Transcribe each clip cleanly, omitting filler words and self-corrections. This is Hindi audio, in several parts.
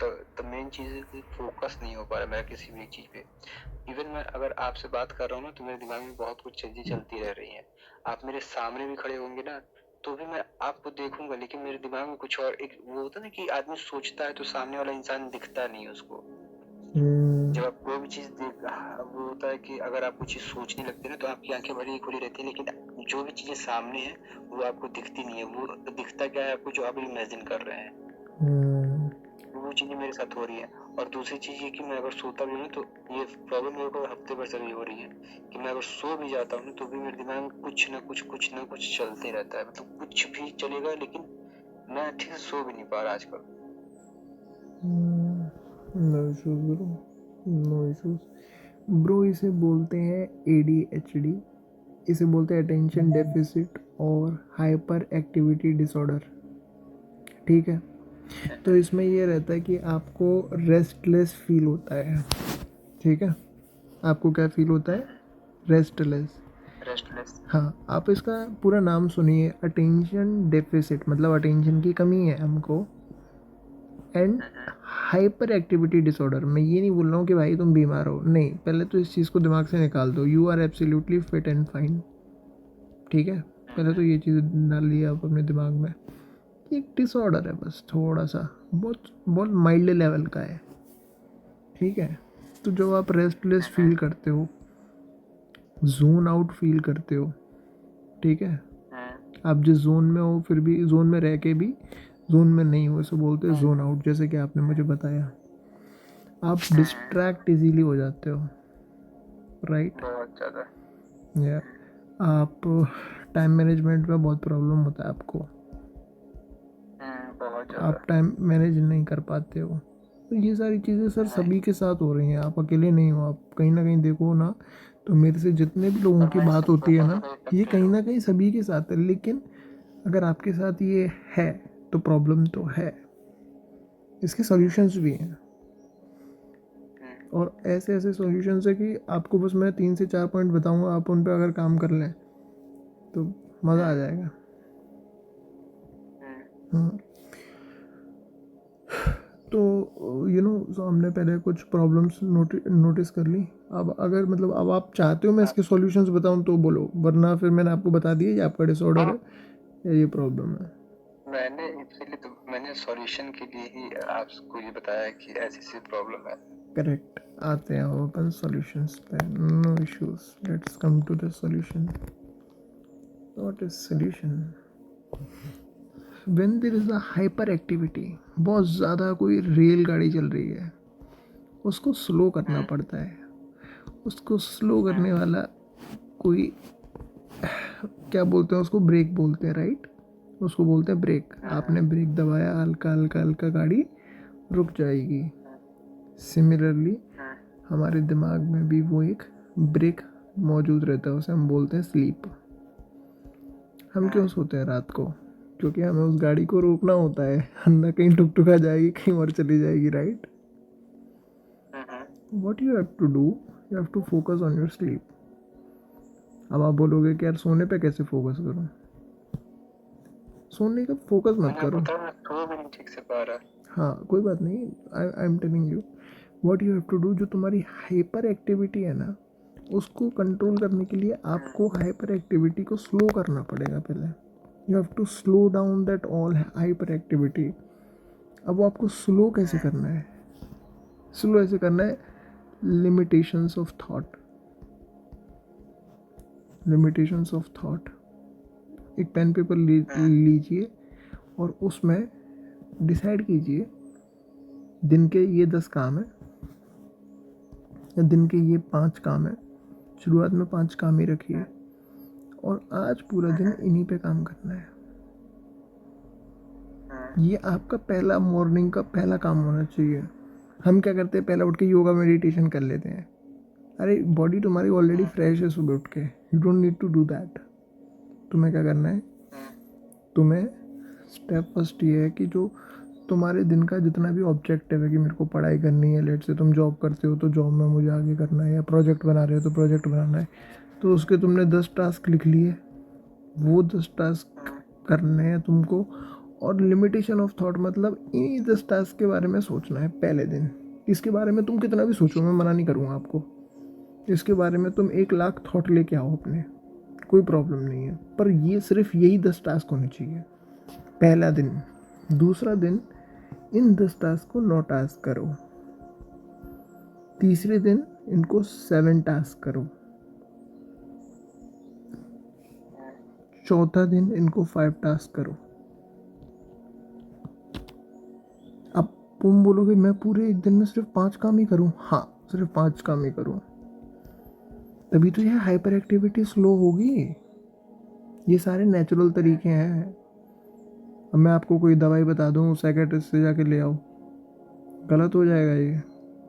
द मेन चीज़ है कि फोकस नहीं हो पा रहा है मेरा किसी भी चीज़ पे। इवन मैं अगर आपसे बात कर रहा हूँ ना तो मेरे दिमाग में बहुत कुछ चीज़ें चलती रह रही हैं। आप मेरे सामने भी खड़े होंगे ना तो भी मैं आपको देखूंगा, लेकिन मेरे दिमाग में कुछ और एक वो होता है ना कि आदमी सोचता है तो सामने वाला इंसान दिखता नहीं है उसको। जब आप कोई भी चीज देख वो होता है कि अगर आप कुछ चीज सोचने लगते हैं ना तो आपकी आंखें भरी खुली रहती है, लेकिन जो भी चीजें सामने है वो आपको दिखती नहीं है। वो दिखता क्या है आपको, जो आप इमेजिन कर रहे हैं। वो चीजें मेरे साथ हो रही है। और दूसरी चीज ये कि मैं अगर सोता भी हूँ तो ये प्रॉब्लम मेरे को हफ्ते भर से भी हो रही है कि मैं अगर सो भी जाता हूँ तो भी मेरे दिमाग में कुछ ना कुछ चलते रहता है। मतलब कुछ भी चलेगा लेकिन मैं ठीक से सो भी नहीं पा रहा आजकल। No issues bro, no issues bro. इसे बोलते हैं ADHD, इसे बोलते हैं अटेंशन डेफिसिट और हाइपर एक्टिविटी डिसऑर्डर। ठीक है, तो इसमें ये रहता है कि आपको रेस्टलेस फील होता है। ठीक है, आपको क्या फील होता है? रेस्टलेस। हाँ, आप इसका पूरा नाम सुनिए, अटेंशन डेफिसिट मतलब अटेंशन की कमी है हमको, एंड हाइपर एक्टिविटी डिसऑर्डर। मैं ये नहीं बोल रहा हूँ कि भाई तुम बीमार हो, नहीं, पहले तो इस चीज़ को दिमाग से निकाल दो, you are absolutely fit and fine. ठीक है, पहले तो ये चीज़ डाल लिया आप अपने दिमाग में, एक डिसऑर्डर है बस, थोड़ा सा, बहुत बहुत माइल्ड लेवल का है। ठीक है, तो जब आप रेस्टलेस फील करते हो, जोन आउट फील करते हो, ठीक है, आप जिस जोन में हो फिर भी जोन में रह के भी जोन में नहीं हो, इसे बोलते हैं जोन आउट, जैसे कि आपने मुझे बताया। आप डिस्ट्रैक्ट इजीली हो जाते हो, राइट? बहुत ज्यादा। या आप टाइम मैनेजमेंट में बहुत प्रॉब्लम होता है आपको, बहुत ज्यादा। आप टाइम मैनेज नहीं कर पाते हो। तो ये सारी चीज़ें सर सभी के साथ हो रही हैं, आप अकेले नहीं हो। आप कहीं ना कहीं देखो ना, तो मेरे से जितने भी लोगों की बात होती है ना, ये कहीं ना कहीं सभी के साथ है। लेकिन अगर आपके साथ ये है तो प्रॉब्लम तो है, इसके सॉल्यूशंस भी हैं, और ऐसे ऐसे सॉल्यूशंस है कि आपको बस मैं 3 से 4 पॉइंट बताऊंगा, आप उन पर अगर काम कर लें तो मज़ा आ जाएगा। तो हमने पहले कुछ प्रॉब्लम्स नोटिस कर ली। अब अगर मतलब अब आप चाहते हो मैं इसके सॉल्यूशंस बताऊं तो बोलो, वरना फिर मैंने आपको बता दिया ये आपका डिसऑर्डर है या ये प्रॉब्लम है। मैंने इसीलिए तो मैंने सॉल्यूशन के लिए ही आपको ये बताया कि ऐसी प्रॉब्लम है। करेक्ट, आते हैं ओपन सॉल्यूशंस पे, no issues, let's come to the solution. What is solution? When there is a hyper activity, बहुत ज़्यादा कोई रेलगाड़ी चल रही है, उसको स्लो करना पड़ता है। उसको स्लो करने वाला कोई, क्या बोलते हैं उसको, ब्रेक बोलते हैं, राइट? उसको बोलते हैं ब्रेक। आपने ब्रेक दबाया, हल्का हल्का हल्का गाड़ी रुक जाएगी। सिमिलरली हमारे दिमाग में भी वो एक ब्रेक मौजूद रहता है, उसे हम बोलते हैं स्लीप। हम क्यों सोते हैं रात को? क्योंकि हमें उस गाड़ी को रोकना होता है, ना कहीं टुकटुका जाएगी, कहीं और चली जाएगी, right? What you have to do, you have to focus on your sleep. अब आप बोलोगे कि यार सोने पे कैसे फोकस करूं? सोने का फोकस मत करो। सो भी नहीं ठीक से पा रहा। हाँ, कोई बात नहीं, I am telling you what you have to do. जो तुम्हारी हाइपर एक्टिविटी है ना, उसको कंट्रोल करने के लिए आपको हाइपर एक्टिविटी को स्लो करना पड़ेगा पहले। You have to slow down that all hyper activity. अब वो आपको स्लो कैसे करना है? स्लो ऐसे करना है, limitations of thought. Limitations of thought, एक पेन पेपर लीजिए और उसमें डिसाइड कीजिए दिन के ये 10 काम है या दिन के ये 5 काम है। शुरुआत में 5 काम ही रखिए और आज पूरा दिन इन्हीं पे काम करना है। ये आपका पहला मॉर्निंग का पहला काम होना चाहिए। हम क्या करते हैं, पहले उठ के योगा मेडिटेशन कर लेते हैं। अरे बॉडी तुम्हारी ऑलरेडी फ्रेश है सुबह उठ के, you don't need to do that. तुम्हें क्या करना है, तुम्हें स्टेप फर्स्ट ये है कि जो तुम्हारे दिन का जितना भी ऑब्जेक्टिव है कि मेरे को पढ़ाई करनी है, लेट से तुम जॉब करते हो तो जॉब में मुझे आगे करना है, या प्रोजेक्ट बना रहे हो तो प्रोजेक्ट बनाना है, तो उसके तुमने 10 टास्क लिख लिए, वो 10 टास्क करने हैं तुमको। और लिमिटेशन ऑफ थॉट मतलब इन्हीं 10 टास्क के बारे में सोचना है पहले दिन। इसके बारे में तुम कितना भी सोचो, मैं मना नहीं करूँगा आपको, इसके बारे में तुम 1,00,000 थॉट लेके आओ अपने, कोई प्रॉब्लम नहीं है, पर ये सिर्फ यही 10 टास्क होने चाहिए पहला दिन। दूसरा दिन इन 10 टास्क को 9 टास्क करो। तीसरे दिन इनको 7 टास्क करो। चौथा दिन इनको 5 टास्क करो। अब तुम बोलोगे मैं पूरे एक दिन में सिर्फ 5 काम ही करूं? हाँ, सिर्फ 5 काम ही करूं, तभी तो यह हाइपर एक्टिविटी स्लो होगी। ये सारे नेचुरल तरीके हैं। अब मैं आपको कोई दवाई बता दूं साइकेट्रिस्ट से जाके ले आओ, गलत हो जाएगा ये।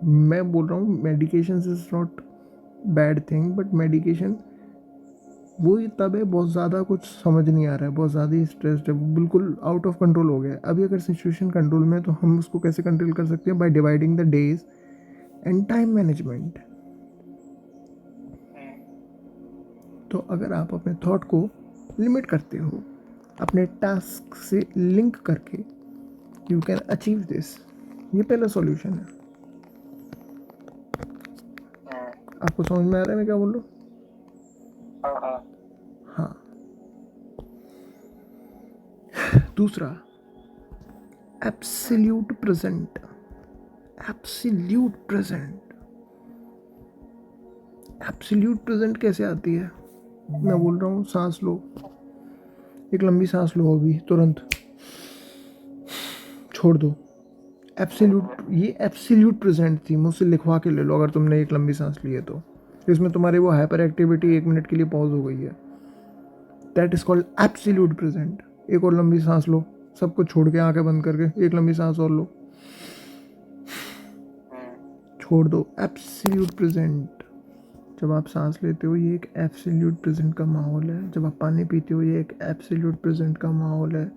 मैं बोल रहा हूँ medication is not bad thing, but medication वो ही तब है, बहुत ज़्यादा कुछ समझ नहीं आ रहा है, बहुत ज़्यादा ही स्ट्रेस्ड है, वो बिल्कुल आउट ऑफ कंट्रोल हो गया है। अभी अगर सिचुएशन कंट्रोल में है तो हम उसको कैसे कंट्रोल कर सकते हैं? By dividing the days and time management. तो अगर आप अपने थॉट को लिमिट करते हो अपने टास्क से लिंक करके, यू कैन अचीव दिस। ये पहला सॉल्यूशन है। आपको समझ में आ रहा है मैं क्या बोल रहा हूँ? हाँ। दूसरा, absolute present. Absolute present. Absolute present कैसे आती है? मैं बोल रहा हूँ सांस लो, एक लंबी सांस लो, अभी तुरंत छोड़ दो। एब्सोल्यूट, ये एब्सोल्यूट प्रेजेंट थी, मुझसे लिखवा के ले लो अगर तुमने एक लंबी सांस ली है तो। इसमें तुम्हारी वो हाइपर एक्टिविटी 1 मिनट के लिए पॉज हो गई है। That is called absolute present. एक और लंबी सांस लो, सब कुछ छोड़ के, आंखें बंद करके एक लंबी सांस और लो, छोड़ दो। Absolute present. जब आप सांस लेते हो ये एक एब्सोल्यूट प्रेजेंट का माहौल है, जब आप पानी पीते हो ये एक एब्सोल्यूट प्रेजेंट का माहौल है।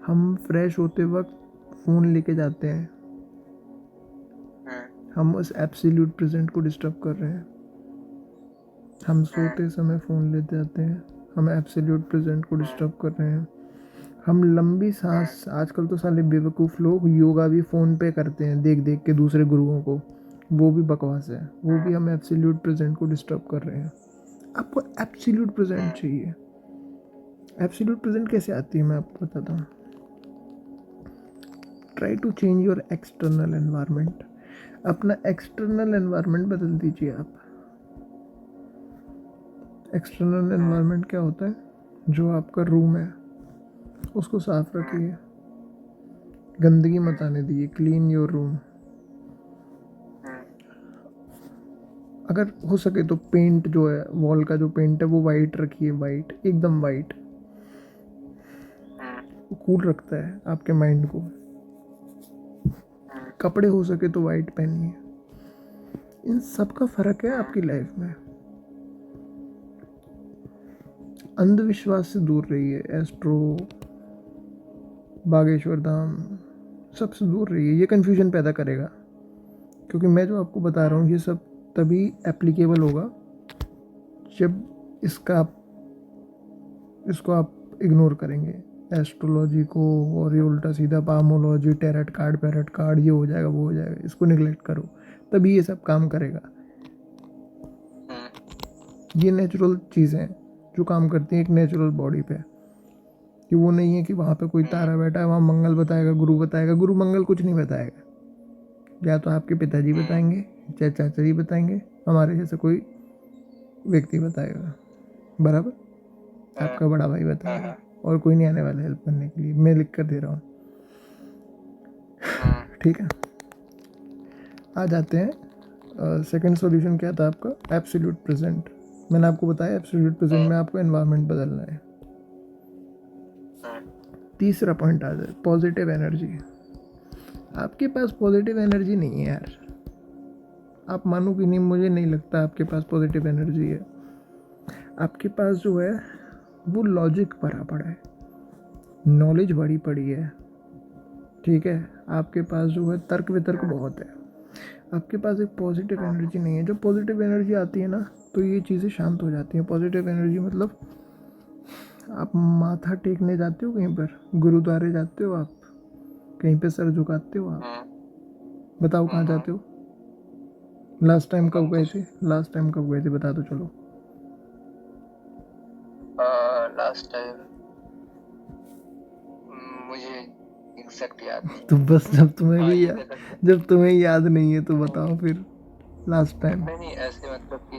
हम फ्रेश होते वक्त फ़ोन लेके जाते हैं, हम उस एब्सोल्यूट प्रेजेंट को डिस्टर्ब कर रहे हैं। हम सोते समय फ़ोन लेते जाते हैं, हम एब्सोल्यूट प्रेजेंट को डिस्टर्ब कर रहे हैं। हम लंबी सांस, आजकल तो साले बेवकूफ़ लोग योगा भी फ़ोन पे करते हैं देख देख के दूसरे गुरुओं को, वो भी बकवास है, वो भी हम एब्सोल्यूट प्रेजेंट को डिस्टर्ब कर रहे हैं। आपको एब्सोल्यूट प्रेजेंट चाहिए। एब्सोल्यूट प्रेजेंट कैसे आती है मैं आपको बताता हूँ। Try to change your external environment. अपना एक्सटर्नल एनवायरनमेंट बदल दीजिए आप। एक्सटर्नल एनवायरनमेंट क्या होता है? जो आपका रूम है उसको साफ रखिए, गंदगी मत आने दीजिए, क्लीन योर रूम। अगर हो सके तो पेंट जो है, वॉल का जो पेंट है वो वाइट रखिए, वाइट, एकदम वाइट। वो कूल रखता है आपके माइंड को। कपड़े हो सके तो वाइट पहनिए। इन सब का फ़र्क है आपकी लाइफ में। अंधविश्वास से दूर रहिए, एस्ट्रो, बागेश्वर धाम, सबसे दूर रहिए। ये कन्फ्यूजन पैदा करेगा, क्योंकि मैं जो आपको बता रहा हूँ ये सब तभी एप्लीकेबल होगा जब इसको आप इग्नोर करेंगे, एस्ट्रोलॉजी को, और ये उल्टा सीधा पामोलॉजी, टैरट कार्ड, पैरट कार्ड, ये हो जाएगा वो हो जाएगा, इसको निगलेक्ट करो, तभी ये सब काम करेगा। ये नेचुरल चीज़ें हैं जो काम करती हैं एक नेचुरल बॉडी पे, कि वो नहीं है कि वहाँ पे कोई तारा बैठा है, वहाँ मंगल बताएगा, गुरु बताएगा। गुरु मंगल कुछ नहीं बताएगा, या तो आपके पिताजी बताएंगे, चाहे चाचा जी बताएंगे, हमारे जैसे कोई व्यक्ति बताएगा, बराबर, आपका बड़ा भाई बताएगा, और कोई नहीं आने वाला हेल्प करने के लिए। मैं लिख कर दे रहा हूँ, ठीक है। आ जाते हैं सेकंड सॉल्यूशन क्या था आपका? Absolute present. मैंने आपको बताया एब्सोल्यूट प्रेजेंट में आपको एनवायरनमेंट बदलना है। तीसरा पॉइंट आ जाए, पॉजिटिव एनर्जी। आपके पास पॉजिटिव एनर्जी नहीं है यार, आप मानो कि नहीं, मुझे नहीं लगता आपके पास पॉजिटिव एनर्जी है। आपके पास जो है वो लॉजिक भरा पड़ा है, नॉलेज भरी पड़ी है, ठीक है। आपके पास जो है तर्क वितर्क बहुत है, आपके पास एक पॉजिटिव एनर्जी नहीं है। जब पॉजिटिव एनर्जी आती है ना तो ये चीज़ें शांत हो जाती हैं। पॉजिटिव एनर्जी मतलब आप माथा टेकने जाते हो कहीं पर, गुरुद्वारे जाते हो आप, कहीं पे सर झुकाते हो आप? बताओ कहाँ जाते हो? लास्ट टाइम कब गए थे? लास्ट टाइम कब गए थे बता दो चलो। लास्ट टाइम मुझे एग्जैक्ट याद नहीं। तो बस जब तुम्हें हाँ, भी ये या, कह सकते जब तुम्हें याद नहीं है तो बताओ फिर लास्ट टाइम। नहीं नहीं, ऐसे मतलब कि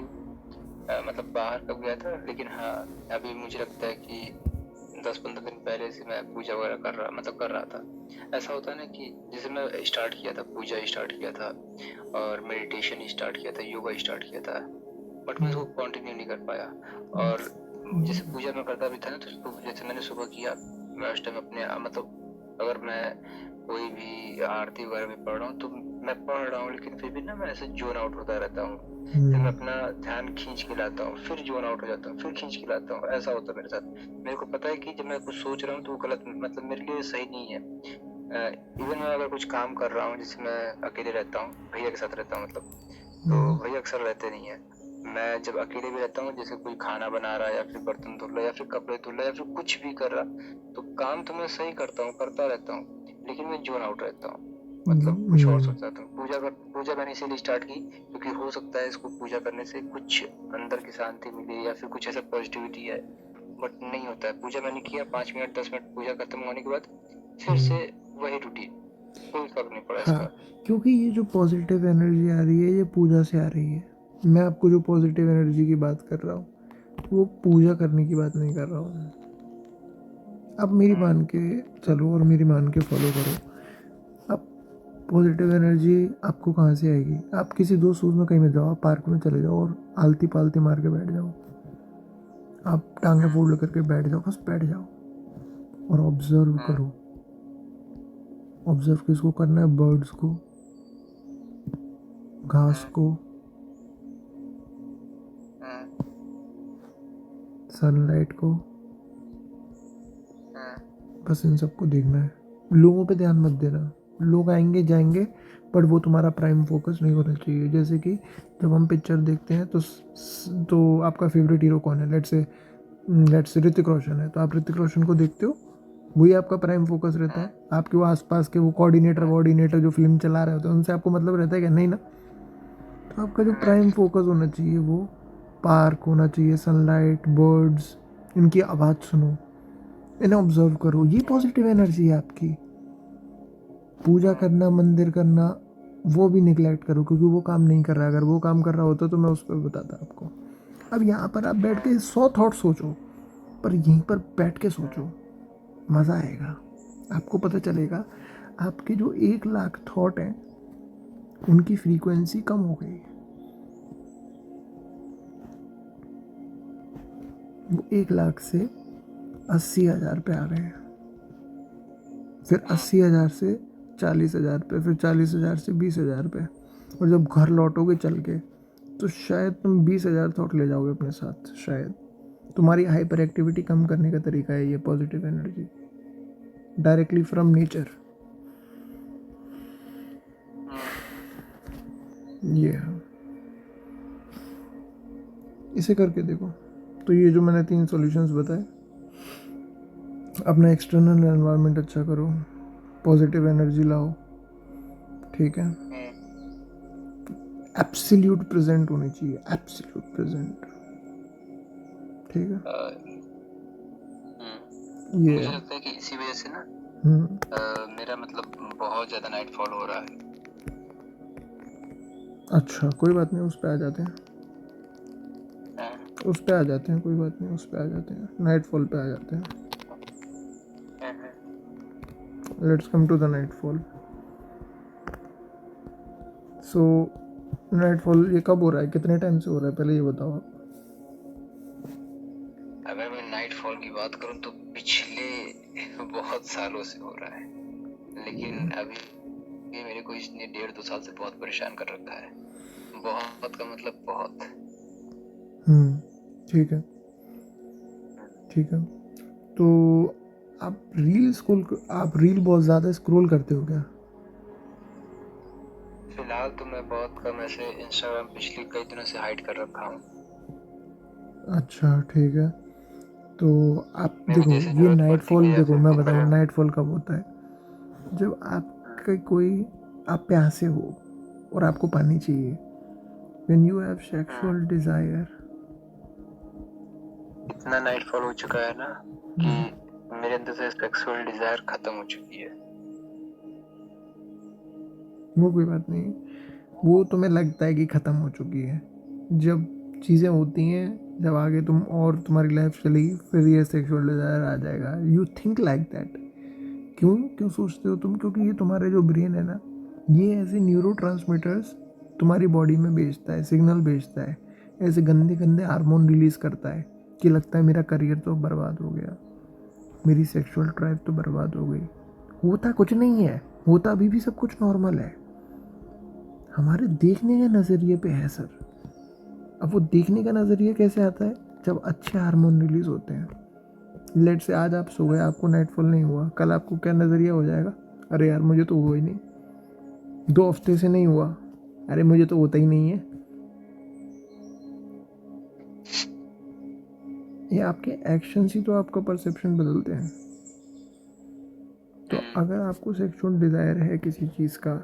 मतलब बाहर कब गया था, लेकिन हाँ अभी मुझे लगता है कि 10-15 दिन पहले से मैं पूजा वगैरह कर रहा था। ऐसा होता है ना कि जैसे मैं स्टार्ट किया था, पूजा स्टार्ट किया था और मेडिटेशन स्टार्ट किया था, योगा स्टार्ट किया था, बट मैं उसको कंटिन्यू नहीं कर पाया। और जैसे पूजा मैं करता भी था ना, तो जैसे मैंने सुबह किया, मैं उस टाइम अपने मतलब अगर मैं कोई भी आरती वगैरह भी पढ़ रहा हूँ तो मैं पढ़ रहा हूँ, लेकिन फिर भी ना मैं ऐसे जोन आउट होता रहता हूँ। फिर मैं अपना ध्यान खींच के लाता हूँ, फिर जोन आउट हो जाता हूँ, फिर खींच के लाता हूँ। ऐसा होता है मेरे साथ। मेरे को पता है कि जब मैं कुछ सोच रहा हूँ तो वो गलत, मतलब मेरे लिए सही नहीं है। इवन मैं अगर कुछ काम कर रहा हूँ, जैसे मैं अकेले रहता हूँ, भैया के साथ रहता हूँ मतलब, तो भैया अक्सर रहते नहीं है। मैं जब अकेले भी रहता हूँ, जैसे कोई खाना बना रहा है या फिर बर्तन धुल रहा है या फिर कपड़े धुल रहा है या फिर कुछ भी कर रहा, तो काम तो मैं सही करता हूँ, करता रहता हूँ, लेकिन मैं जोन आउट रहता हूँ, मतलब कुछ और सोच जाता हूँ। पूजा मैंने इसीलिए स्टार्ट की क्योंकि हो सकता है इसको पूजा करने से कुछ अंदर की शांति मिले या फिर कुछ ऐसा पॉजिटिविटी है, बट नहीं होता है। पूजा मैंने किया, 5 मिनट 10 मिनट पूजा खत्म होने के बाद फिर से वही रूटीन, कोई फर्क नहीं पड़ा इसका। हाँ, क्योंकि ये जो पॉजिटिव एनर्जी आ रही है ये पूजा से आ रही है। मैं आपको जो पॉजिटिव एनर्जी की बात कर रहा हूँ वो पूजा करने की बात नहीं कर रहा हूँ। आप मेरी मान के चलो और मेरी मान के फॉलो करो। अब पॉजिटिव एनर्जी आपको कहाँ से आएगी? आप किसी दोस्त में कहीं में जाओ, आप पार्क में चले जाओ और आलती पालती मार के बैठ जाओ। आप टांगे फोल्ड करके बैठ जाओ, बस बैठ जाओ और ऑब्जर्व करो। ऑब्जर्व किसको करना है? बर्ड्स को, घास को, सनलाइट को, बस इन सबको देखना है। लोगों पे ध्यान मत देना। लोग आएंगे जाएंगे, बट वो तुम्हारा प्राइम फोकस नहीं होना चाहिए। जैसे कि जब हम पिक्चर देखते हैं तो आपका फेवरेट हीरो कौन है? लेट्स से ऋतिक रोशन है, तो आप ऋतिक रोशन को देखते हो, वही आपका प्राइम फोकस रहता है। आपके वो आसपास के वो कोऑर्डिनेटर जो फिल्म चला रहे होते हैं उनसे आपको मतलब रहता है क्या? नहीं ना। तो आपका जो प्राइम फोकस होना चाहिए वो पार्क होना चाहिए, सनलाइट, बर्ड्स, इनकी आवाज़ सुनो, इन्हें ऑब्जर्व करो। ये पॉजिटिव एनर्जी है आपकी। पूजा करना, मंदिर करना, वो भी निगलेक्ट करो क्योंकि वो काम नहीं कर रहा है। अगर वो काम कर रहा होता तो मैं उस पर बताता आपको। अब यहाँ पर आप बैठ के 100 थॉट सोचो, पर यहीं पर बैठ के सोचो, मज़ा आएगा। आपको पता चलेगा आपके जो 1 लाख थॉट हैं उनकी फ्रीक्वेंसी कम हो गई। वो 1 लाख से 80,000 पे आ गए हैं, फिर 80,000 से 40,000 पे, फिर 40,000 से 20,000 पे। और जब घर लौटोगे चल के तो शायद तुम 20,000 थॉट ले जाओगे अपने साथ। शायद तुम्हारी हाइपर एक्टिविटी कम करने का तरीका है ये positive energy, directly from nature. ये है, इसे करके देखो। तो ये जो मैंने 3 सॉल्यूशंस बताए, अपना एक्सटर्नल एनवायरनमेंट अच्छा करो, पॉजिटिव एनर्जी लाओ, ठीक है। एब्सोल्यूट प्रेजेंट होनी चाहिए, एब्सोल्यूट प्रेजेंट, ठीक है। ये मुझे लगता है कि इसी वजह से ना मेरा मतलब बहुत ज्यादा नाइट फॉल हो रहा है। अच्छा, कोई बात नहीं, उस पे आ जाते हैं, उस पे आ जाते हैं, कोई बात नहीं, उस पे आ जाते हैं, नाइट फॉल पे आ जाते हैं। Let's come to the night fall. So night fall ये कब हो रहा है, कितने टाइम से हो रहा है, पहले ये बताओ आप। अगर मैं नाइट फॉल की बात करूं तो पिछले बहुत सालों से हो रहा है, लेकिन अभी मेरे को इसने 1.5-2 साल से बहुत परेशान कर रखा है। बहुत का मतलब बहुत। ठीक है, ठीक है। तो आप रील बहुत ज़्यादा स्क्रॉल करते हो क्या? फिलहाल तो मैं बहुत कम, ऐसे इंस्टाग्राम पिछले कई दिनों से हाइड कर रखा हूँ। अच्छा, ठीक है। तो आप मेरे को देखो, जैसे ये जरूरत पड़ती नाइटफॉल, है या देखो फिर मैं दिन बताऊँ भर। नाइटफॉल कब होता है। जब आपका कोई, आप प्यासे हो और आपको पानी चाहिए, when you have sexual desire. इतना नाइटफॉल हो चुका है ना कि मेरे अंदर से सेक्सुअल डिजायर खत्म हो चुकी है। वो कोई बात नहीं, वो तुम्हें लगता है कि ख़त्म हो चुकी है। जब चीज़ें होती हैं, जब आगे तुम और तुम्हारी लाइफ चलेगी, फिर ये सेक्सुअल डिज़ायर आ जाएगा। You think like that. क्यों क्यों सोचते हो तुम? क्योंकि ये तुम्हारे जो ब्रेन है ना, ये ऐसे न्यूरो तुम्हारी बॉडी में भेजता है, सिग्नल भेजता है, ऐसे गंदे गंदे हार्मोन रिलीज करता है कि लगता है मेरा करियर तो बर्बाद हो गया, मेरी सेक्सुअल ड्राइव तो बर्बाद हो गई। होता कुछ नहीं है, होता अभी भी सब कुछ नॉर्मल है। हमारे देखने के नज़रिए पे है सर। अब वो देखने का नज़रिया कैसे आता है? जब अच्छे हार्मोन रिलीज होते हैं। लेट से आज आप सो गए, आपको नाइटफॉल नहीं हुआ, कल आपको क्या नज़रिया हो जाएगा? अरे यार मुझे तो हुआ ही नहीं। 2 हफ्ते से नहीं हुआ, अरे मुझे तो होता ही नहीं है। ये आपके एक्शन ही तो आपका परसेप्शन बदलते हैं। तो अगर आपको सेक्सुअल डिज़ायर है किसी चीज़ का,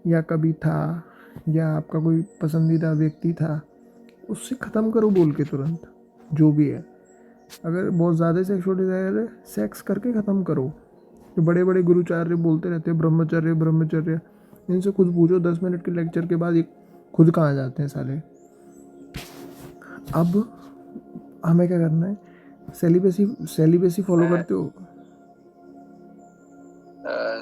या कभी था, या आपका कोई पसंदीदा व्यक्ति था, उससे ख़त्म करो बोल के तुरंत, जो भी है। अगर बहुत ज़्यादा सेक्सुअल डिज़ायर है, सेक्स करके ख़त्म करो। जो बड़े बड़े गुरुचार्य बोलते रहते हैं ब्रह्मचर्य ब्रह्मचर्य, इनसे खुद पूछो 10 मिनट के लेक्चर के बाद ये खुद कहाँ जाते हैं साले। अब हमें क्या करना है? सेलिबेसी सेलिबेसी फॉलो करते हो?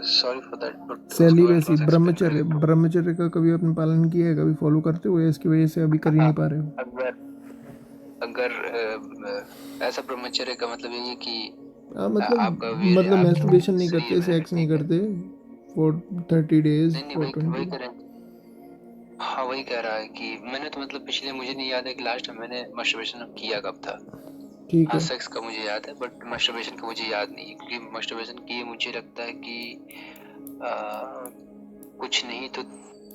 सॉरी फॉर दैट, बट उसके बारे में सेलिबेसी, थोड़ा सा एक्सप्लेन ब्रह्मचर्य, करेंगे तो। ब्रह्मचर्य का कभी आपने पालन किया है? कभी फॉलो करते हो, या इसकी वजह से अभी कर ही नहीं पा रहे हो? अगर अगर ऐसा ब्रह्मचर्य का मतलब यही है कि हाँ, आपका वीर्य मतलब आपके मैस्टरबेशन नहीं शरीर करते, में रहे, सेक्स नहीं ठीक है। करते फॉर 30 डेज, नहीं फॉर वही 20। कह रहे हैं। हाँ वही कह रहा है कि मैंने तो मतलब पिछले, मुझे नहीं याद है कि लास्ट टाइम मैंने मास्टरबेशन किया कब था। ठीक हाँ है। सेक्स का मुझे याद है, बट मास्टरबेशन का मुझे याद नहीं है, क्योंकि मास्टरबेशन किए मुझे लगता है कि आ, कुछ नहीं तो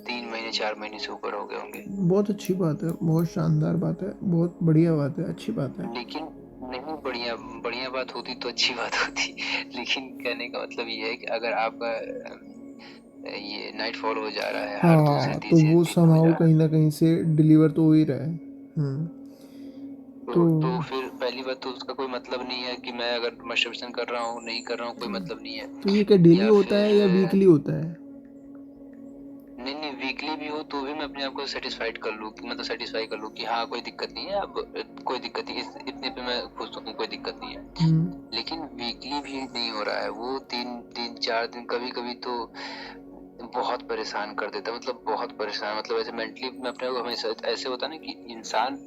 3 महीने 4 महीने से ऊपर हो गए होंगे। बहुत अच्छी बात है, बहुत शानदार बात है, बहुत बढ़िया बात है, अच्छी बात है। लेकिन नहीं, बढ़िया बढ़िया बात होती तो अच्छी बात होती। लेकिन कहने का मतलब ये है कि अगर आपका ये नाइट फॉल हो जा रहा है, हर दूसरे हाँ, तो तीसरे वो दिन हो समहाउ जा रहा कहीं ना कहीं से डिलीवर तो हो ही रहा है। है, तो तो फिर पहली बात तो उसका कोई मतलब नहीं है कि मैं अगर मास्टरबेशन कर रहा हूँ नहीं कर रहा हूँ, कोई मतलब नहीं है। तो ये क्या डेली या होता है फिर या वीकली होता है? नहीं नहीं, वीकली भी हो तो भी मैं अपने आप को सेटिस्फाइड कर लूँ, कि मतलब सेटिस्फाई कर लूँ कि हाँ कोई दिक्कत नहीं है, अब कोई दिक्कत नहीं, इतने पे मैं खुश हूँ, कोई दिक्कत नहीं है। लेकिन वीकली भी नहीं हो रहा है, वो 3 3 4 दिन कभी कभी तो बहुत परेशान कर देता है, मतलब बहुत परेशान, मतलब ऐसे मेंटली मैं अपने को हमेशा ऐसे होता है ना कि इंसान,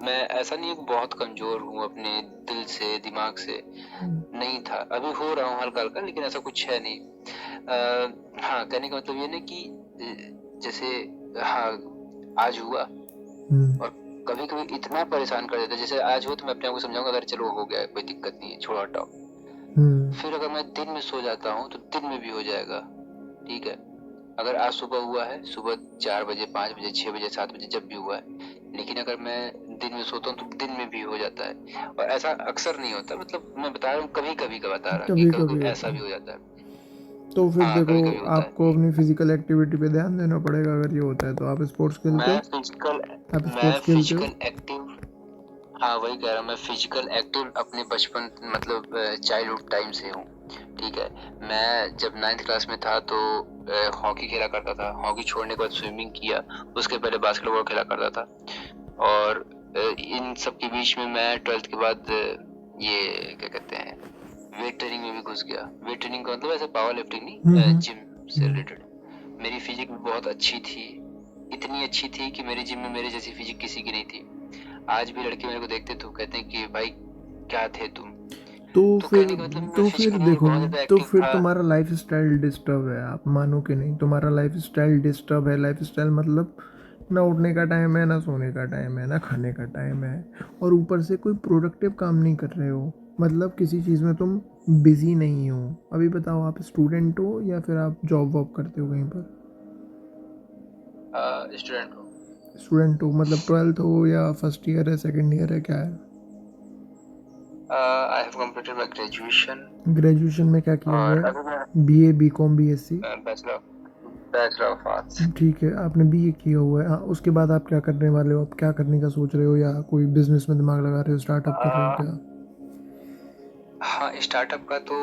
मैं ऐसा नहीं है कि बहुत कमजोर हूँ अपने दिल से दिमाग से, नहीं था, अभी हो रहा हूँ हल्का हल्का, लेकिन ऐसा कुछ है नहीं। हाँ कहने का मतलब ये ना कि जैसे, हाँ आज हुआ, और कभी कभी इतना परेशान कर देता है, जैसे आज हो तो मैं अपने आप को समझाऊंगा अगर चलो हो गया कोई दिक्कत नहीं है, छोड़ो हटाओ। फिर अगर मैं दिन में सो जाता हूँ तो दिन में भी हो जाएगा, ठीक है। अगर आज सुबह हुआ है, सुबह 4 बजे 5 बजे 6 बजे 7 बजे जब भी हुआ है, लेकिन अगर मैं दिन में सोता हूँ तो दिन में भी हो जाता है, और ऐसा अक्सर नहीं होता, मतलब मैं बता रहा हूँ कभी कभी का बता रहा कि कभी कभी कभी ऐसा होता भी है। हो जाता है। तो फिर हाँ देखो, कभी कभी होता है। आपको अपनी फिजिकल एक्टिविटी पे ध्यान देना पड़ेगा। अगर ये होता है तो आप स्पोर्ट्स खेलते मैं हो? फिजिकल आप मैं स्पोर्ट्स खेलते हो? फिजिकल एक्टिव, हाँ वही कह रहा हूँ, मैं फिजिकल एक्टिव अपने बचपन मतलब चाइल्डहुड टाइम से हूँ, ठीक है। मैं जब 9th क्लास में था तो हॉकी खेला करता था, हॉकी छोड़ने के बाद स्विमिंग किया, उसके पहले बास्केटबॉल खेला करता था, और इन सब के बीच में मैं 12th के बाद ये क्या कहते हैं, वेट ट्रेनिंग में भी घुस गया। वेट ट्रेनिंग का मतलब ऐसे पावर लिफ्टिंग नहीं, जिम से रिलेटेड। मेरी फिजिक भी बहुत अच्छी थी, इतनी अच्छी थी कि मेरे जिम में मेरे जैसी फिजिक किसी की नहीं थी। आज भी लड़के मेरे को देखते तो कहते हैं कि भाई क्या थे तुम। तो तो फिर कहने का मतलब मैं तो फिर फिजिकली देखो, बहुत ज्यादा तो एक्टिव फिर था। तुम्हारा लाइफ स्टाइल डिस्टर्ब है, आप मानो कि नहीं, तुम्हारा लाइफ स्टाइल डिस्टर्ब है। लाइफ स्टाइल मतलब ना उठने का टाइम है, ना सोने का टाइम है, ना खाने का टाइम है, और ऊपर से कोई प्रोडक्टिव काम नहीं कर रहे हो। मतलब किसी चीज़ में तुम बिजी नहीं हो। अभी बताओ, आप स्टूडेंट हो या फिर आप जॉब वॉब करते हो कहीं पर? स्टूडेंट हूँ। uh, स्टूडेंट हो मतलब 12th हो, या फर्स्ट ईयर है, सेकंड ईयर है, क्या है? I have completed my graduation graduation में क्या किया हुआ और है? अभी मैं BA, BCom, BSc? Bachelor of arts. ठीक है, आपने बीए किया हुआ है। हाँ, उसके बाद आप क्या करने वाले हो? आप क्या करने का सोच रहे हो, या कोई बिजनेस में दिमाग लगा रहे हो, स्टार्टअप कर रहे हो क्या? हाँ, स्टार्टअप का तो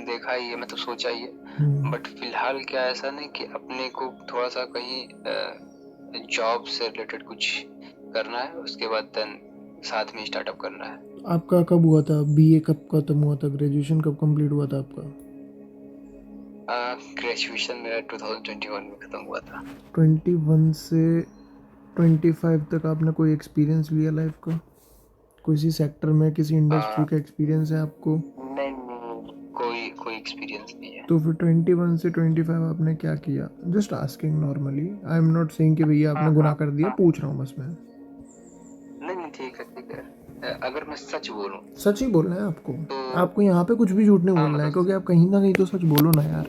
देखा ही है, मतलब सोचा ही है, हम्म, बट फिलहाल क्या ऐसा नहीं कि अपने को थोड़ा सा कहीं जॉब से रिलेटेड कुछ करना है, उसके बाद देन साथ में स्टार्टअप करना है। आपका कब हुआ था बीए? कब खत्म हुआ था? ग्रेजुएशन कब कंप्लीट हुआ था आपका? ग्रेजुएशन मेरा 2021 में खत्म हुआ था। 21 से 25 तक आपने कोई एक्सपीरियंस लिया लाइफ का? किसी सेक्टर में, किसी इंडस्ट्री आ, का एक्सपीरियंस है आपको? नहीं, कोई कोई एक्सपीरियंस नहीं है। तो फिर 21 से 25 आपने क्या किया? Just asking normally, I am not saying कि भैया हाँ आपने गुनाह हाँ कर दिया, हाँ, पूछ रहा हूँ बस मैं। नहीं, ठीक है, ठीक है। अगर मैं सच बोलूं सच ही बोलना है आपको। तो आपको यहाँ पे कुछ भी झूठ नहीं हाँ, बोलना है, मतलब क्योंकि आप कहीं ना कहीं तो सच बोलो ना यार।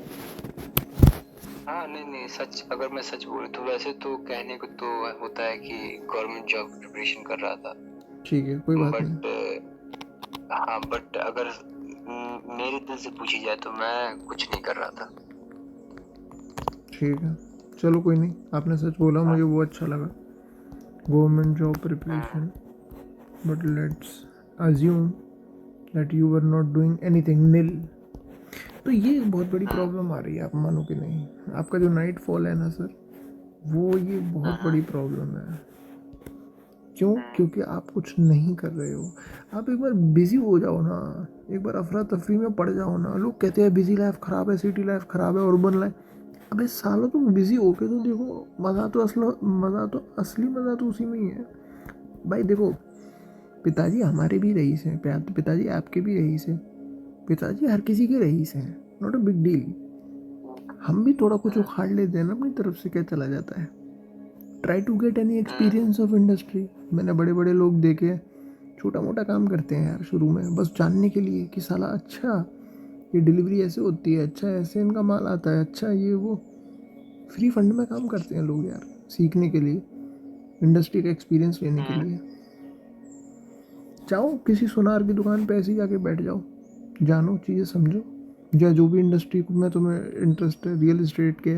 हाँ, नहीं, सच, अगर मैं सच बोलूं तो वैसे तो कहने को तो होता है कि गवर्नमेंट जॉब की प्रिपरेशन कर रहा था, ठीक है, कोई बात नहीं। बट हाँ, बट अगर मेरे दिल से पूछी जाए तो मैं कुछ नहीं कर रहा था। ठीक है, चलो कोई नहीं, आपने सच बोला, हाँ, मुझे वो अच्छा लगा। गवर्नमेंट जॉब हाँ, preparation, but let's assume that you were not doing anything, nil. तो ये एक बहुत बड़ी हाँ, प्रॉब्लम आ रही है, आप मानो कि नहीं। आपका जो नाइट फॉल है ना सर, वो ये बहुत हाँ, बड़ी प्रॉब्लम है। क्यों? हाँ, क्योंकि आप कुछ नहीं कर रहे हो। आप एक बार बिजी हो जाओ ना, एक बार अफरा तफरी में पड़ जाओ ना। लोग कहते हैं बिजी लाइफ खराब है, सिटी लाइफ खराब है, अर्बन लाइफ। अबे सालों तुम बिजी हो के तो देखो, असली मज़ा तो उसी में ही है भाई। देखो, पिताजी हमारे भी रईस हैं, पिताजी आपके भी रईस हैं, पिताजी हर किसी के रईस हैं, नॉट अ बिग डील। हम भी थोड़ा कुछ उखाड़ लेते हैं ना अपनी तरफ से, क्या चला जाता है। Try to get any experience of industry. मैंने बड़े बड़े लोग देखे, छोटा मोटा काम करते हैं यार शुरू में, बस जानने के लिए कि साला अच्छा ये डिलीवरी ऐसे होती है, अच्छा ऐसे इनका माल आता है, अच्छा ये वो। फ्री फंड में काम करते हैं लोग यार, सीखने के लिए, इंडस्ट्री का एक्सपीरियंस लेने के लिए। जाओ किसी सुनार की दुकान पे ऐसे ही जाके बैठ जाओ, जानो, चीज़ें समझो, या जो भी इंडस्ट्री में तुम्हें इंटरेस्ट है, रियल इस्टेट के,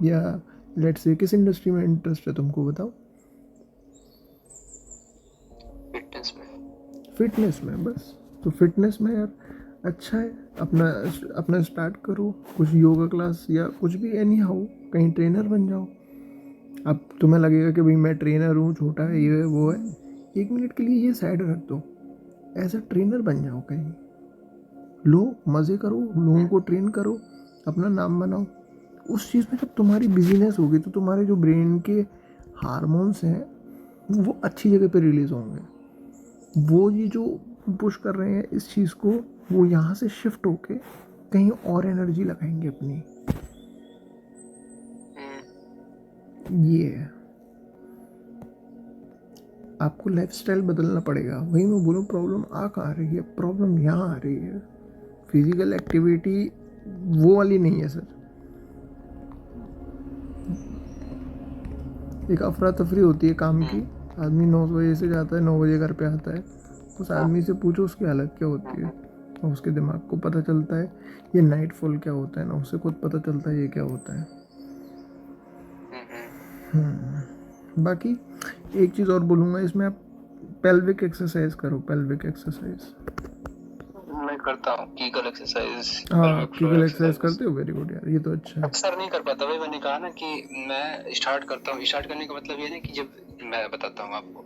या लेट्स से किस इंडस्ट्री में इंटरेस्ट है तुमको, बताओ। फिटनेस में। फिटनेस में, बस। तो फिटनेस में यार अच्छा है, अपना अपना स्टार्ट करो, कुछ योगा क्लास या कुछ भी, एनी हाउ कहीं ट्रेनर बन जाओ। अब तुम्हें लगेगा कि भाई मैं ट्रेनर हूँ, छोटा है, ये है वो है, 1 मिनट के लिए ये साइड रख दो, एज अ ट्रेनर बन जाओ कहीं। लो, मज़े करो, लोगों को ट्रेन करो, अपना नाम बनाओ। उस चीज़ में जब तुम्हारी बिजीनेस होगी तो तुम्हारे जो ब्रेन के हार्मोन्स हैं वो अच्छी जगह पे रिलीज़ होंगे। वो ये जो पुश कर रहे हैं इस चीज़ को, वो यहाँ से शिफ्ट होके कहीं और एनर्जी लगाएंगे अपनी। ये है, आपको लाइफस्टाइल बदलना पड़ेगा। वही मैं बोलूँ, प्रॉब्लम आ कहाँ रही है? प्रॉब्लम यहाँ आ रही है, फिजिकल एक्टिविटी वो वाली नहीं है सर। एक अफरा तफरी होती है काम की, आदमी 9 बजे से जाता है, 9 बजे घर पे आता है। उस आदमी से पूछो उसकी हालत क्या होती है, और उसके दिमाग को पता चलता है ये नाइट फॉल क्या होता है ना, उसे खुद पता चलता है ये क्या होता है। बाकी एक चीज़ और बोलूँगा इसमें, आप पेल्विक एक्सरसाइज करो, पेल्विक एक्सरसाइज। मैं करता हूँ कीगल एक्सरसाइज, हाँ, pelvic floor Kegel exercise exercise. करते हो, वेरी गुड यार, ये तो अच्छा है। अक्सर नहीं कर पाता, वही मैंने कहा ना कि मैं स्टार्ट करता हूँ। स्टार्ट करने का मतलब ये नहीं कि जब मैं बताता हूँ आपको,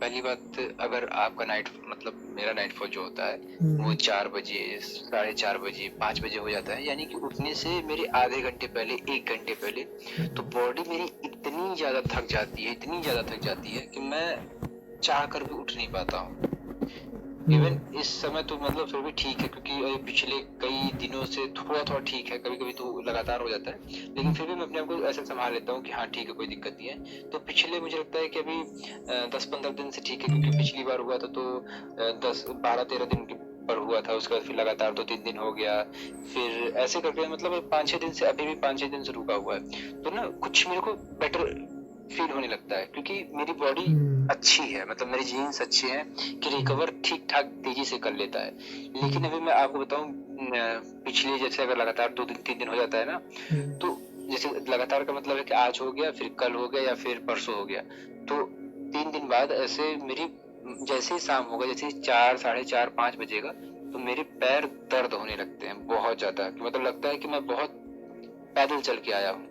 पहली बात, अगर आपका नाइट, मतलब मेरा नाइट फॉल जो होता है वो 4 बजे, 4:30 बजे, 5 बजे हो जाता है, यानी कि उठने से मेरे आधे घंटे पहले, 1 घंटे पहले तो बॉडी मेरी इतनी ज्यादा थक जाती है, इतनी ज्यादा थक जाती है कि मैं चाह कर भी उठ नहीं पाता हूँ। इवन इस समय तो मतलब फिर भी ठीक है, क्योंकि पिछले कई दिनों से थोड़ा थोड़ा ठीक है, कभी कभी तो लगातार हो जाता है, लेकिन फिर भी मैं अपने आप को ऐसा संभाल लेता हूँ कि हाँ ठीक है, कोई दिक्कत नहीं है। तो पिछले मुझे लगता है कि अभी 10-15 दिन से ठीक है, क्योंकि पिछली बार हुआ था तो 10-12-13 दिन पर हुआ था, उसके बाद फिर लगातार 2-3 दिन हो गया, फिर ऐसे करके मतलब 5-6 दिन से, अभी भी 5-6 दिन से रुका हुआ है। तो ना कुछ मेरे को बेटर फील होने लगता है, क्योंकि मेरी बॉडी अच्छी है, मतलब मेरे जीन्स अच्छे हैं कि रिकवर ठीक ठाक तेजी से कर लेता है। लेकिन अभी मैं आपको बताऊं, पिछले जैसे अगर लगातार 2 दिन 3 दिन हो जाता है ना, तो जैसे लगातार का मतलब है कि आज हो गया, फिर कल हो गया, या फिर परसों हो गया, तो 3 दिन बाद ऐसे मेरी जैसे ही शाम होगा, जैसे ही 4 4:30 5 बजेगा, तो मेरे पैर दर्द होने लगते हैं बहुत ज्यादा, कि मतलब लगता है कि मैं बहुत पैदल चल के आया हूँ।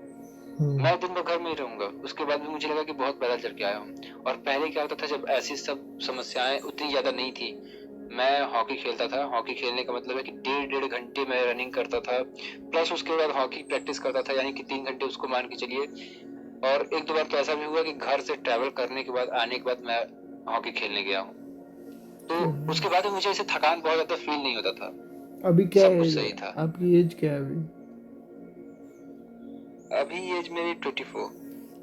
मैं दिन भर घर में ही रहूंगा, उसके बाद भी मुझे लगा कि बहुत पैदल चल के आया हूँ। और पहले क्या होता था, जब ऐसी सब समस्याएं उतनी ज्यादा नहीं थी, मैं हॉकी खेलता था। हॉकी खेलने का मतलब है कि 1.5 घंटे मैं रनिंग करता था, प्लस उसके बाद हॉकी प्रैक्टिस करता था, यानी कि 3 घंटे उसको मान के चलिए। और 1-2 बार तो ऐसा भी हुआ कि घर से ट्रैवल करने के बाद, आने के बाद मैं हॉकी खेलने गया हूँ, तो उसके बाद मुझे ऐसे थकान बहुत ज्यादा फील नहीं होता था। अभी क्या सब कुछ एज सही है था। आपकी? एज क्या है अभी? अभी एज मेरी 24।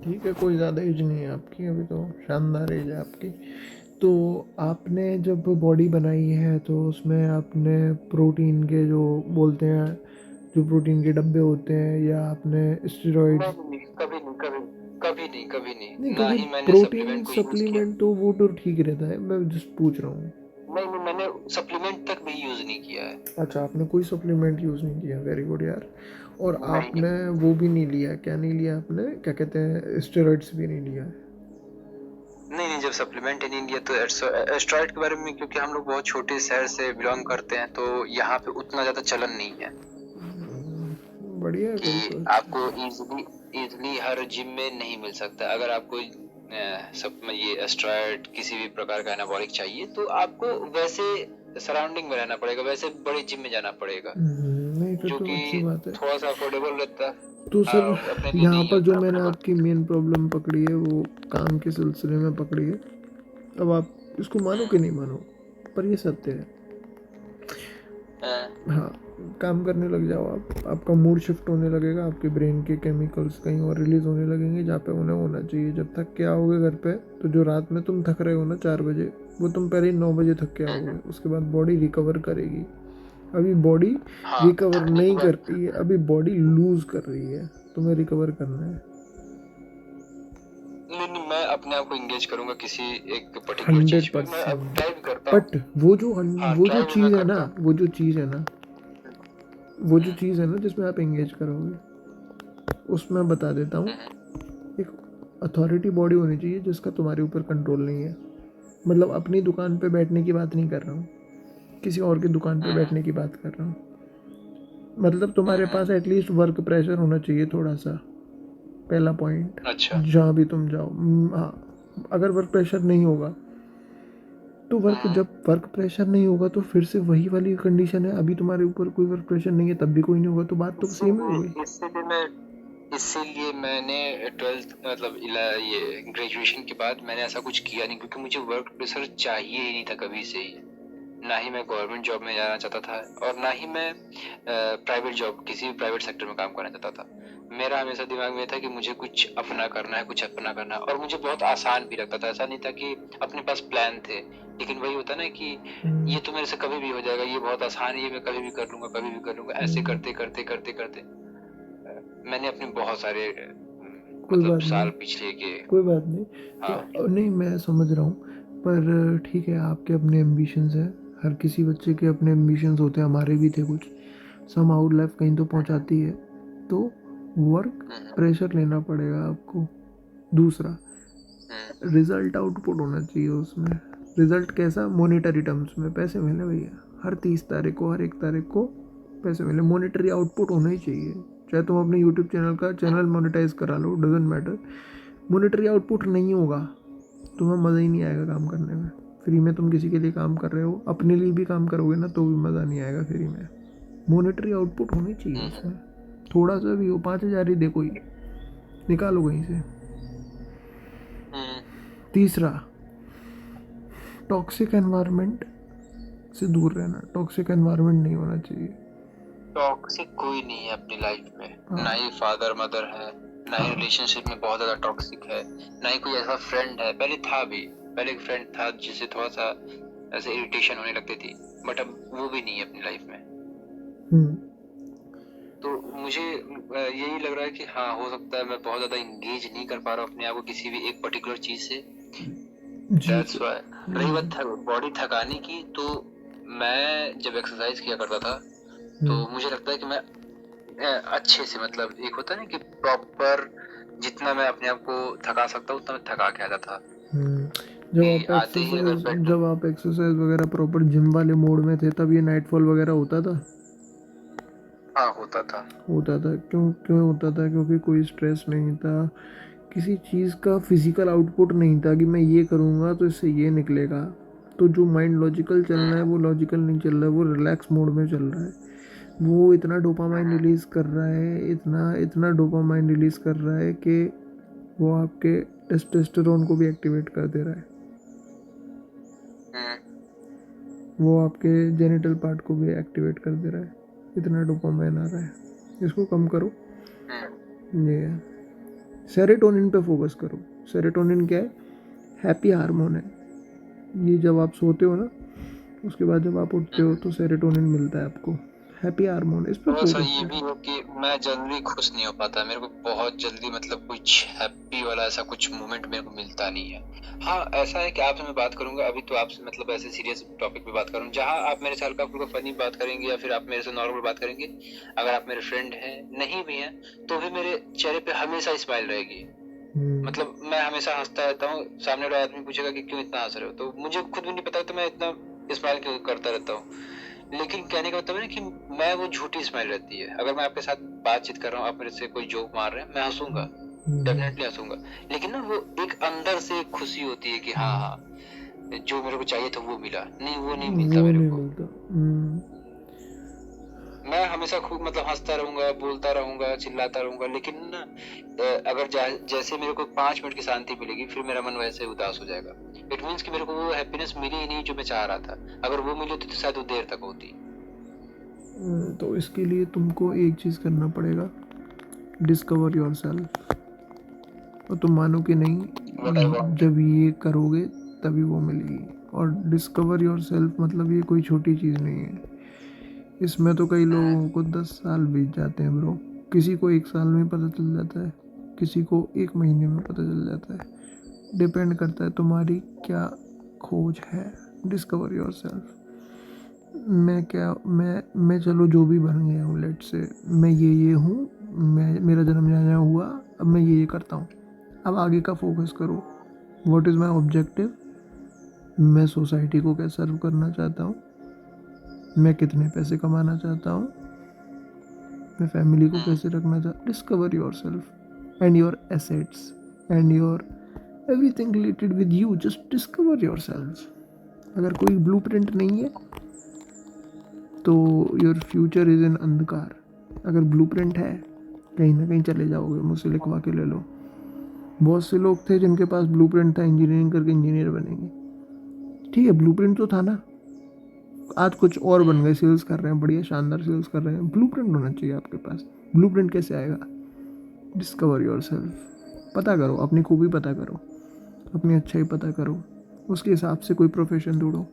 ठीक है, कोई ज़्यादा एज नहीं है आपकी, अभी तो शानदार एज है आपकी। तो आपने जब बॉडी बनाई है तो उसमें आपने प्रोटीन के जो बोलते हैं, जो प्रोटीन के डब्बे होते हैं, या आपने स्टेरॉइड्स? नहीं, कभी नहीं, कभी नहीं, कभी नहीं, नहीं, ना क्योंकि ही मैंने प्रोटीन सप्लीमेंट को यूज किया। सप्लीमेंट तो वो तो ठीक रहता है, मैं जस्ट पूछ रहा हूँ। नहीं, मैंने सप्लीमेंट तक भी यूज नहीं किया है। अच्छा, आपने कोई सप्लीमेंट यूज़ नहीं किया, वेरी गुड यार। और नहीं, आपने वो भी नहीं लिया, क्या नहीं लिया आपने, क्या कहते हैं, स्टेरॉइड्स भी नहीं लिया है? नहीं, जब सप्लीमेंट ही नहीं लिया तो एस्ट्रॉइड के बारे में, क्योंकि हम लोग बहुत छोटे शहर से बिलोंग करते हैं, तो यहाँ पे उतना ज्यादा चलन नहीं है बढ़िया है, कि फिर तो आपको अच्छा। इजीली हर जिम में नहीं मिल सकता। अगर आपको सब में ये एस्ट्रॉइड किसी भी प्रकार का एनाबॉलिक चाहिए, तो आपको वैसे सराउंडिंग में रहना पड़ेगा, वैसे बड़े जिम में जाना पड़ेगा, नहीं, फिर जो तो कि अच्छी बात है। थोड़ा सा अफोर्डेबल रहता है। तो हाँ, सर, अपने लिए यहाँ नहीं पर जो होता मैंने अफोर्डेबल। आपकी मेन प्रॉब्लम पकड़ी है वो काम के सिलसिले में पकड़ी है। अब आप इसको मानो कि नहीं मानो, पर ये सत्य है। हाँ, काम करने लग जाओ आप, आपका मूड शिफ्ट होने लगेगा, आपके ब्रेन के केमिकल्स कहीं और रिलीज होने लगेंगे जहाँ पे उन्हें होना चाहिए। जब थक के आओगे घर पे, तो जो रात में तुम थक रहे हो ना 4 बजे, वो तुम पहले ही 9 बजे थक के आओगे, उसके बाद बॉडी रिकवर करेगी। अभी बॉडी हाँ, रिकवर थकने के नहीं बाद। कर रही है, अभी बॉडी लूज कर रही है, तुम्हें रिकवर करना है। नहीं, मैं अपने आप को इंगेज करूंगा किसी एक पर्टिकुलर चीज हंड्रेड पे, मैं अब परसेंट ट्राई भी करता बट हूँ। हाँ, वो जो ट्राई भी मैं चीज़ है ना, करता हूँ। वो जो चीज़ है ना, वो जो हम्म, चीज़ है ना जिसमें आप एंगेज करोगे, उसमें बता देता हूँ। हम्म, एक अथॉरिटी बॉडी होनी चाहिए जिसका तुम्हारे ऊपर कंट्रोल नहीं है। मतलब अपनी दुकान पे बैठने की बात नहीं कर रहा हूँ, किसी और की दुकान पे हम्म, बैठने की बात कर रहा हूँ। मतलब तुम्हारे हम्म, पास एटलीस्ट वर्क प्रेशर होना चाहिए थोड़ा सा, पहला पॉइंट। अच्छा। जहाँ भी तुम जाओ, हाँ, अगर वर्क प्रेशर नहीं होगा तो हम्म, जब वर्क प्रेशर नहीं होगा तो फिर से वही वाली कंडीशन है। अभी तुम्हारे ऊपर कोई वर्क प्रेशर नहीं है, तब भी कोई नहीं होगा, तो बात तो सेम ही हो गई। इसीलिए मैंने 12th मतलब ये ग्रेजुएशन के बाद मैंने ऐसा कुछ किया नहीं, क्योंकि मुझे वर्क प्रेशर चाहिए ही नहीं था कभी से ही। ना ही मैं गवर्नमेंट जॉब में जाना चाहता था, और ना ही मैं प्राइवेट जॉब, किसी भी प्राइवेट सेक्टर में काम करना चाहता था। मेरा हमेशा दिमाग में था कि मुझे कुछ अपना करना है, कुछ अपना करना है, और मुझे बहुत आसान भी लगता था। ऐसा नहीं था कि अपने पास प्लान थे, लेकिन वही होता ना कि ये तो मेरे से कभी भी हो जाएगा, ये बहुत आसान है, ये मैं कभी भी कर लूंगा, कभी भी कर लूंगा। ऐसे करते करते करते करते मैंने अपने बहुत सारे कोई मतलब बात नहीं, साल पिछले के। कोई बात नहीं। हाँ। तो नहीं, मैं समझ रहा हूँ, पर ठीक है, आपके अपने एम्बिशंस हैं। हर किसी बच्चे के अपने एम्बिशंस होते हैं, हमारे भी थे कुछ। सम आउट लाइफ कहीं तो पहुँचाती है, तो वर्क प्रेशर लेना पड़ेगा आपको। दूसरा, रिजल्ट आउटपुट होना चाहिए उसमें। रिजल्ट कैसा? मॉनेटरी टर्म्स में पैसे मिले भैया, हर 30 तारीख को, हर 1 तारीख को पैसे मिले, मॉनेटरी आउटपुट होना ही चाहिए। चाहे तुम अपने यूट्यूब चैनल का चैनल मोनेटाइज करा लो, डजेंट मैटर, मॉनेटरी आउटपुट नहीं होगा, तुम्हें मज़ा ही नहीं आएगा काम करने में। फ्री में तुम किसी के लिए काम कर रहे हो, अपने लिए भी काम करोगे ना तो भी मज़ा नहीं आएगा फ्री में। मॉनेटरी आउटपुट होनी चाहिए उसमें, थोड़ा सा भी हो, 5,000 ही दे कोई, निकालो कहीं से। तीसरा, टॉक्सिक एनवायरनमेंट से दूर रहना, टॉक्सिक एनवायरनमेंट नहीं होना चाहिए। टॉक्सिक कोई नहीं है अपनी लाइफ में, हाँ, ना ही फादर मदर है, ना ही हाँ। रिलेशनशिप में बहुत ज्यादा टॉक्सिक है, ना ही कोई ऐसा फ्रेंड है। पहले था भी, पहले एक फ्रेंड था जिससे थोड़ा सा ऐसे इरिटेशन होने लगती थी, बट अब वो भी नहीं है अपनी लाइफ में। हम्म तो मुझे यही लग रहा है कि हाँ, हो सकता है मैं बहुत ज़्यादा एंगेज नहीं कर पा रहा हूँ अपने आप को किसी भी एक पर्टिकुलर चीज़ से। जी दैट्स तो व्हाई। रही बात बॉडी थकाने की, तो मैं जब एक्सरसाइज किया करता था तो मुझे लगता है कि मैं अच्छे से, मतलब एक होता है ना कि प्रॉपर जितना मैं अपने आप को थका सकता हूँ उतना मैं थका के आता था कि आते ही अगर बेड जब आप एक्सरसाइज वगैरह प्रॉपर जिम वाले मोड में थे तब ये नाइटफॉल वगैरह होता था? हाँ होता था। होता था। क्यों क्यों होता था? क्योंकि कोई स्ट्रेस नहीं था, किसी चीज़ का फिजिकल आउटपुट नहीं था कि मैं ये करूँगा तो इससे ये निकलेगा। तो जो माइंड लॉजिकल चल रहा है वो लॉजिकल नहीं चल रहा है, वो रिलैक्स मोड में चल रहा है। वो इतना डोपामाइन रिलीज़ कर रहा है, इतना इतना डोपामाइन रिलीज़ कर रहा है कि वो आपके टेस्टोस्टेरोन को भी एक्टिवेट कर दे रहा है, वो आपके जेनिटल पार्ट को भी एक्टिवेट कर दे रहा है, इतना डोपामाइन आ रहा है। इसको कम करो। ये सेरोटोनिन पे फोकस करो। सेरोटोनिन क्या है? हैप्पी हार्मोन है। ये जब आप सोते हो ना, उसके बाद जब आप उठते हो तो सेरोटोनिन मिलता है आपको, हैप्पी हार्मोन। इस पे थोड़ा सा फोकस ये भी करो। है कि मैं जल्दी खुश नहीं हो पाता, मेरे को बहुत जल्दी मतलब कुछ हैप्पी वाला ऐसा कुछ मोमेंट मेरे को मिलता नहीं है। हाँ, ऐसा है कि आपसे मैं बात करूंगा अभी तो आपसे मतलब ऐसे सीरियस टॉपिक पे बात करूँ, जहाँ आप मेरे से हल्का फुल्का फनी बात करेंगे या फिर आप मेरे से नॉर्मल बात करेंगे, अगर आप मेरे फ्रेंड हैं नहीं भी हैं तो भी मेरे चेहरे पे हमेशा स्माइल रहेगी। मतलब मैं हमेशा हंसता रहता हूँ, सामने वाला आदमी पूछेगा कि क्यों इतना हंस रहे हो, तो मुझे खुद भी नहीं पता तो मैं इतना स्माइल क्यों करता रहता हूँ। लेकिन कहने का मतलब है ना कि मैं वो झूठी स्माइल रहती है। अगर मैं आपके साथ बातचीत कर रहा हूँ, आप मेरे से कोई जोक मार रहे हैं, मैं हंसूंगा, डेफिनेटली हंसूंगा, लेकिन ना वो एक अंदर से एक खुशी होती है कि हाँ हाँ जो मेरे को चाहिए था वो मिला। नहीं, वो नहीं मिलता वो मेरे नहीं को। मिलता। मैं हमेशा खूब मतलब हंसता रहूंगा, बोलता रहूंगा, चिल्लाता रहूंगा, लेकिन ना अगर जैसे मेरे को 5 मिनट की शांति मिलेगी फिर मेरा मन वैसे उदास हो जाएगा। इट मीन्स कि मेरे को वो हैप्पीनेस मिली ही नहीं जो मैं चाह रहा था। अगर वो मिली होती तो शायद वो देर तक होती। तो इसके लिए तुमको एक चीज़ करना पड़ेगा, डिस्कवर योर सेल्फ। और तुम मानो कि नहीं, जब ये करोगे तभी वो मिलेगी। और डिस्कवर योर सेल्फ मतलब ये कोई छोटी चीज़ नहीं है। इसमें तो कई लोगों को 10 साल बीत जाते हैं ब्रो। किसी को 1 साल में पता चल जाता है, किसी को 1 महीने में पता चल जाता है। डिपेंड करता है तुम्हारी क्या खोज है। Discover your self. मैं चलो जो भी बन गया हूँ, लेट से मैं ये हूँ, मैं मेरा जन्म यहाँ हुआ, अब मैं ये करता हूँ। अब आगे का फोकस करो। What is my objective? मैं सोसाइटी को कैसे सर्व करना चाहता हूँ, मैं कितने पैसे कमाना चाहता हूँ, मैं फैमिली को कैसे रखना चाहता हूँ। Discover your self and your assets and your everything related with you. Just discover your self. अगर कोई ब्लूप्रिंट नहीं है तो योर फ्यूचर इज़ इन अंधकार। अगर ब्लूप्रिंट है, कहीं ना कहीं चले जाओगे। मुझसे लिखवा के ले लो। बहुत से लोग थे जिनके पास ब्लूप्रिंट था, इंजीनियरिंग करके इंजीनियर बनेंगे। ठीक है, ब्लूप्रिंट तो था ना, आज कुछ और बन गए, सेल्स कर रहे हैं, बढ़िया शानदार सेल्स कर रहे हैं। ब्लूप्रिंट होना चाहिए आपके पास। ब्लूप्रिंट कैसे आएगा? Discover your self. पता करो, अपनी खूबी पता करो, अपनी अच्छाई पता करो, उसके हिसाब से कोई प्रोफेशन ढूंढो,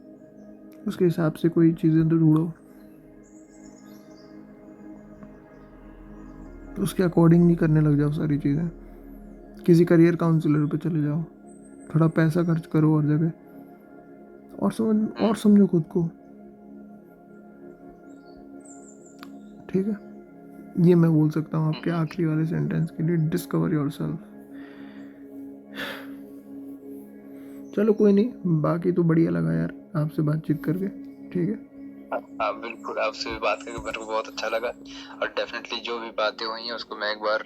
उसके हिसाब से कोई चीज़ें ढूंढो, उसके अकॉर्डिंग नहीं करने लग जाओ सारी चीज़ें। किसी करियर काउंसलर पे चले जाओ, थोड़ा पैसा खर्च करो और जगह, और समझो खुद को। ठीक है, ये मैं बोल सकता हूँ आपके आखिरी वाले सेंटेंस के लिए, डिस्कवर योर सेल्फ। चलो कोई नहीं, बाकी तो बढ़िया लगा यार आपसे बातचीत करके। ठीक है, हाँ बिल्कुल, आपसे भी बात करके मेरे को बहुत अच्छा लगा, और डेफिनेटली जो भी बातें हुई हैं उसको मैं एक बार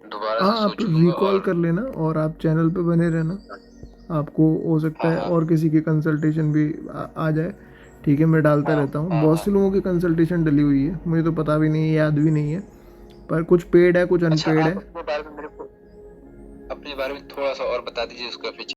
दोबारा से आप सोच लूंगा। रिकॉल और कर लेना और आप चैनल पे बने रहना। आपको हो सकता है और किसी की कंसल्टेशन भी आ जाए। ठीक है, मैं डालता रहता हूँ। बहुत से लोगों की कंसल्टेशन डली हुई है, मुझे तो पता भी नहीं है, याद भी नहीं है, पर कुछ पेड है, कुछ अच्छा, अनपेड आप है। अपने बारे में मेरे को अपने बारे में थोड़ा सा और बता दीजिए उसका फीचर।